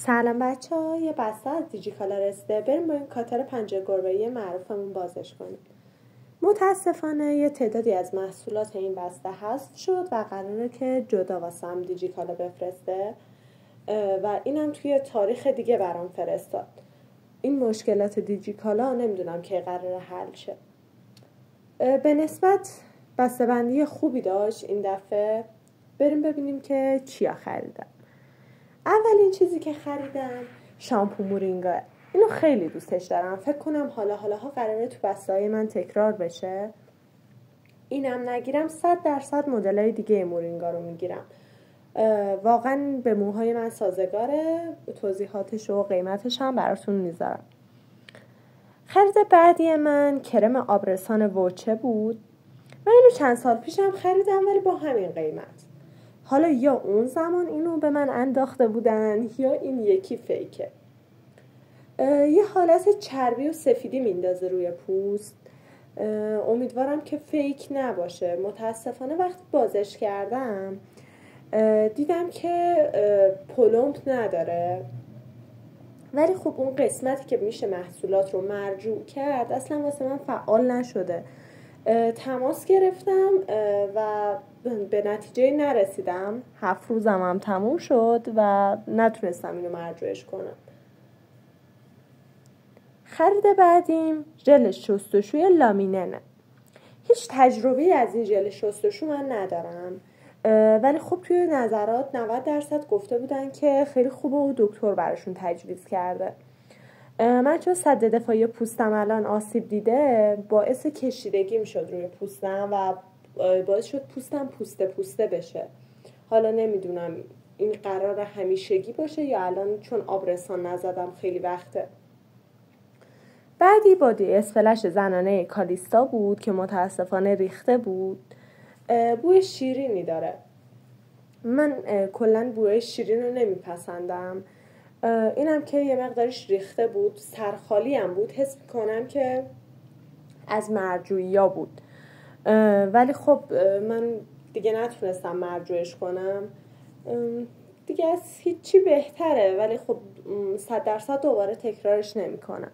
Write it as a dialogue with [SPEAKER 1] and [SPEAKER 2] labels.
[SPEAKER 1] سلام بچه ها، یه بسته از دیجیکالا رسیده. بریم با این کاتر پنجه گربه‌ای معروفمون بازش کنیم. متاسفانه یه تعدادی از محصولات این بسته حذف شد و قراره که جدا واسم دیجیکالا بفرسته و اینم توی تاریخ دیگه برام فرستاد. این مشکلات دیجیکالا نمیدونم که قراره حل شه. به نسبت بسته‌بندی خوبی داشت این دفعه. بریم ببینیم که چیا خریدم. اولین چیزی که خریدم شامپو مورینگا. اینو خیلی دوستش دارم. فکر کنم حالا قراره تو بسته‌های من تکرار بشه. اینم نگیرم 100% مدل‌های دیگه مورینگا رو میگیرم. واقعا به موهای من سازگاره. توضیحاتش و قیمتش هم براتون میذارم. خرید بعدی من کرم آبرسان ووچه بود. من اینو چند سال پیشم خریدم ولی با همین قیمت. حالا یا اون زمان اینو به من انداخته بودن یا این یکی فیکه. یه حالت چربی و سفیدی میندازه روی پوست. امیدوارم که فیک نباشه. متاسفانه وقتی بازش کردم دیدم که پلمپ نداره، ولی خب اون قسمتی که میشه محصولات رو مرجوع کرد اصلا واسه من فعال نشده. تماس گرفتم و به نتیجه نرسیدم. 7 روزم هم تموم شد و نتونستم اینو مرجوعش کنم. خرید بعدیم ژل شستشوی لامیننه. هیچ تجربه از این ژل شستشو من ندارم، ولی خب توی نظرات 90% گفته بودن که خیلی خوبه و دکتر براشون تجویز کرده. من چون سد دفاعی پوستم الان آسیب دیده، باعث کشیدگیم شد روی پوستم و باعث شد پوستم پوسته بشه. حالا نمیدونم این قرار همیشگی باشه یا الان چون آبرسان نزدم خیلی وقته. بعدی بادی اسفلش زنانه کالیستا بود که متاسفانه ریخته بود. بوی شیرینی داره. من کلن بوی شیرین رو نمیپسندم. اینم که یه مقدارش ریخته بود، سرخالی هم بود. حس میکنم که از مرجوعی ها بود، ولی خب من دیگه نتونستم مرجوعش کنم. دیگه از هیچی بهتره، ولی خب 100% دوباره تکرارش نمی کنم.